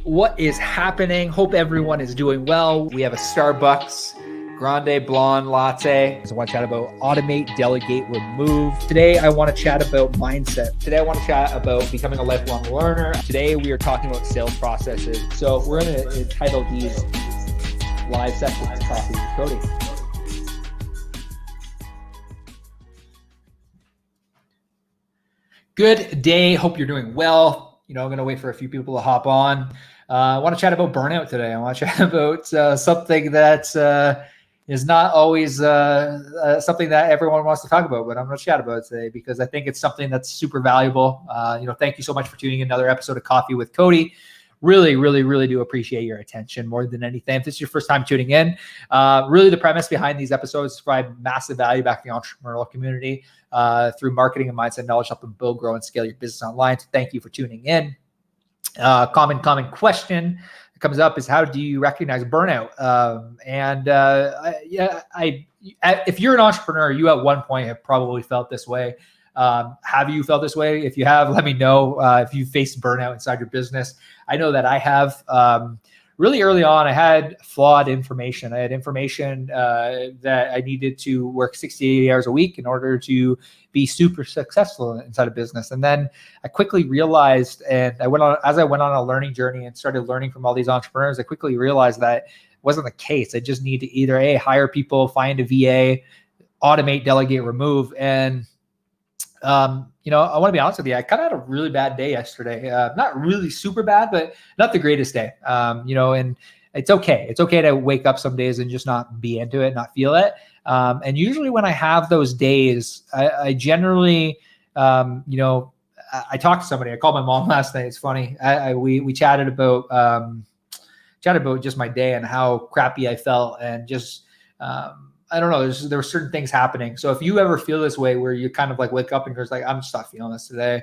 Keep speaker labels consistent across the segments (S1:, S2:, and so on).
S1: What is happening? Hope everyone is doing well. We have a Starbucks Grande Blonde Latte. So I want to chat about automate, delegate, remove. Today, I want to chat about mindset. Today, I want to chat about becoming a lifelong learner. Today, we are talking about sales processes. So we're going to entitle these live sessions Coffee with Cody. Good day. Hope you're doing well. I'm going to wait for a few people to hop on. I want to chat about burnout today. I want to chat about something that is not always something that everyone wants to talk about, but I'm going to chat about it today because I think it's something that's super valuable. Thank you so much for tuning in another episode of Coffee with Cody. Really, really, really do appreciate your attention more than anything. If this is your first time tuning in, really the premise behind these episodes is to provide massive value back to the entrepreneurial community through marketing and mindset knowledge, help them build, grow, and scale your business online. So thank you for tuning in. Common question that comes up is, how do you recognize burnout? If you're an entrepreneur, you at one point have probably felt this way. Have you felt this way? If you have, let me know if you faced burnout inside your business. I know that I have. Really early on, I had flawed information. I had information that I needed to work 60 to 80 hours a week in order to be super successful inside a business. And then I quickly realized, and as I went on a learning journey and started learning from all these entrepreneurs, I quickly realized that it wasn't the case. I just need to either hire people, find a VA, automate, delegate, remove. And I want to be honest with you. I kind of had a really bad day yesterday. Not really super bad, but not the greatest day. And it's okay. It's okay to wake up some days and just not be into it, not feel it. And usually when I have those days, I generally, I talked to somebody. I called my mom last night. It's funny. We chatted about just my day and how crappy I felt, and just, I don't know, there were certain things happening. So if you ever feel this way where you kind of like wake up and you're just like, I'm just not feeling this today.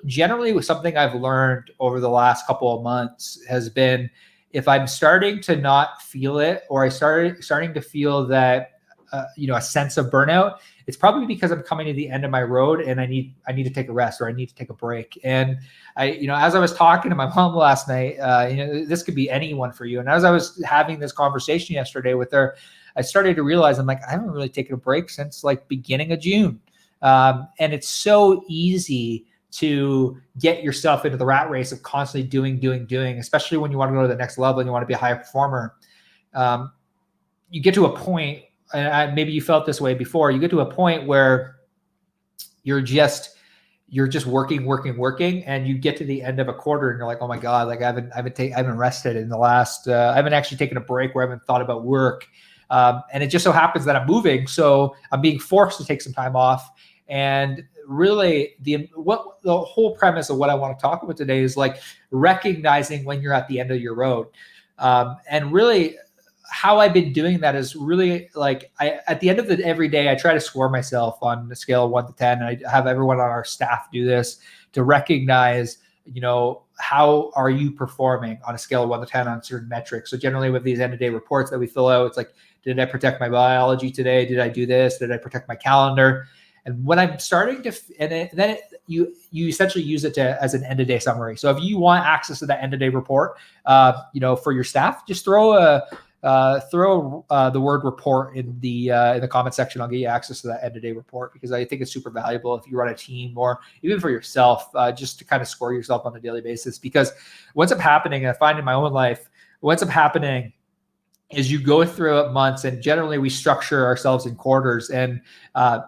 S1: Generally, with something I've learned over the last couple of months has been, if I'm starting to not feel it, or starting to feel that, a sense of burnout, it's probably because I'm coming to the end of my road and I need to take a rest, or I need to take a break. And as I was talking to my mom last night, this could be anyone for you. And as I was having this conversation yesterday with her, I started to realize, I'm like, I haven't really taken a break since like beginning of June. And it's so easy to get yourself into the rat race of constantly doing, especially when you want to go to the next level and you want to be a high performer. You get to a point, and maybe you felt this way before, you get to a point where you're just working, and you get to the end of a quarter and you're like, oh my God, like I haven't rested in the last, I haven't actually taken a break where I haven't thought about work. And it just so happens that I'm moving, so I'm being forced to take some time off. And really, the whole premise of what I want to talk about today is like recognizing when you're at the end of your road. And really, how I've been doing that is really like, at the end of every day, I try to score myself on a scale of 1 to 10. And I have everyone on our staff do this to recognize, how are you performing on a scale of 1 to 10 on certain metrics. So generally with these end of day reports that we fill out, it's like, did I protect my biology today? Did I do this? Did I protect my calendar? And when I'm starting to, you essentially use it as an end of day summary. So if you want access to that end of day report, for your staff, just throw the word report in the comment section. I'll get you access to that end of day report, because I think it's super valuable if you run a team, or even for yourself, just to kind of score yourself on a daily basis. Because what's up happening, and I find in my own life, what's up happening is you go through months, and generally we structure ourselves in quarters, and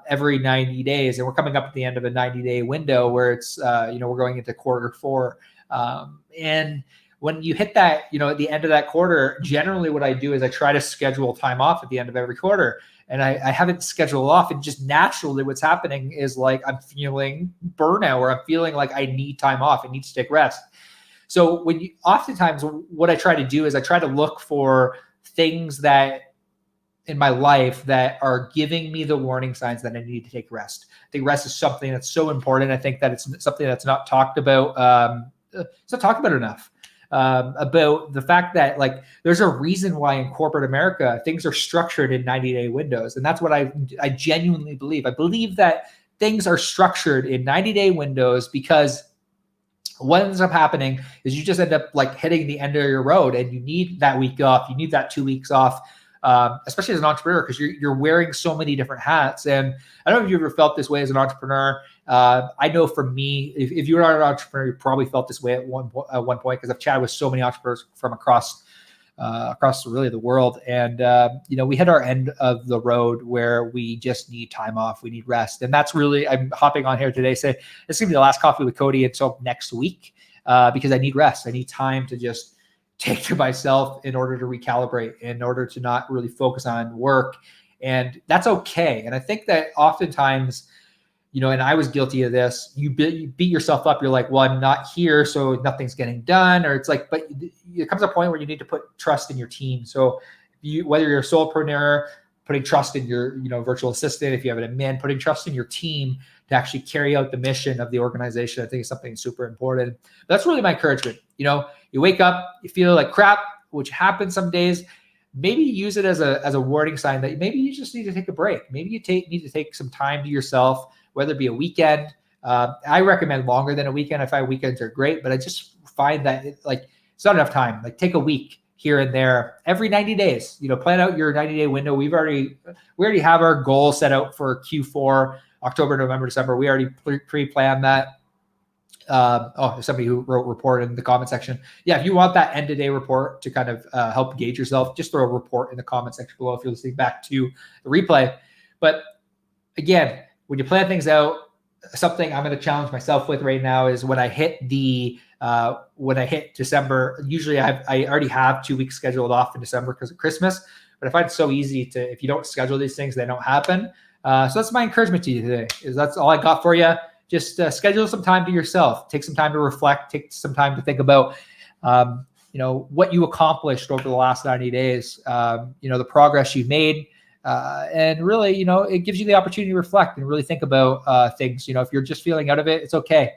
S1: every 90 days, and we're coming up at the end of a 90-day window where it's, we're going into quarter 4. And when you hit that, at the end of that quarter, generally what I do is I try to schedule time off at the end of every quarter. And I haven't scheduled off, and just naturally what's happening is like, I'm feeling burnout, or I'm feeling like I need time off. I need to take rest. So oftentimes what I try to do is I try to look for things that in my life that are giving me the warning signs that I need to take rest. I think rest is something that's so important. I think that it's something that's not talked about. It's not talked about enough. About the fact that like there's a reason why in corporate America things are structured in 90-day windows. And that's what I genuinely believe. I believe that things are structured in 90-day windows because what ends up happening is you just end up like hitting the end of your road, and you need that week off. You need that 2 weeks off, especially as an entrepreneur, because you're wearing so many different hats. And I don't know if you ever felt this way as an entrepreneur. I know for me, if you're not an entrepreneur, you probably felt this way at one point, because I've chatted with so many entrepreneurs from across really the world. And, we hit our end of the road where we just need time off. We need rest. And that's really, I'm hopping on here today, say this is going to be the last coffee with Cody until next week, because I need rest. I need time to just take to myself in order to recalibrate, in order to not really focus on work. And that's okay. And I think that oftentimes, and I was guilty of this. You beat yourself up. You're like, well, I'm not here, so nothing's getting done. Or it's like, but it comes a point where you need to put trust in your team. So whether you're a solopreneur, putting trust in your, virtual assistant, if you have an admin, putting trust in your team to actually carry out the mission of the organization, I think is something super important. But that's really my encouragement. You wake up, you feel like crap, which happens some days. Maybe use it as a warning sign that maybe you just need to take a break. Maybe you need to take some time to yourself, whether it be a weekend. I recommend longer than a weekend. I find weekends are great, but I just find that it's not enough time. Like take a week here and there every 90 days, plan out your 90-day window. We already have our goal set out for Q4, October, November, December. We already pre-planned that. Somebody who wrote report in the comment section. Yeah, if you want that end of day report to kind of help gauge yourself, just throw a report in the comment section below if you're listening back to the replay. But again, when you plan things out, something I'm going to challenge myself with right now is when I hit December, usually I already have 2 weeks scheduled off in December because of Christmas, but I find it so easy if you don't schedule these things, they don't happen. So that's my encouragement to you today, is that's all I got for you. Just schedule some time to yourself, take some time to reflect, take some time to think about, what you accomplished over the last 90 days, the progress you made. And really, it gives you the opportunity to reflect and really think about things. If you're just feeling out of it, it's okay.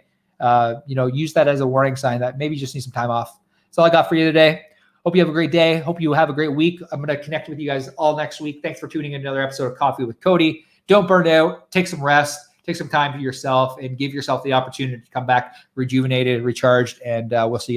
S1: Use that as a warning sign that maybe you just need some time off. That's all I got for you today. Hope you have a great day. Hope you have a great week. I'm going to connect with you guys all next week. Thanks for tuning in to another episode of Coffee with Cody. Don't burn out. Take some rest. Take some time for yourself and give yourself the opportunity to come back rejuvenated, recharged, and we'll see you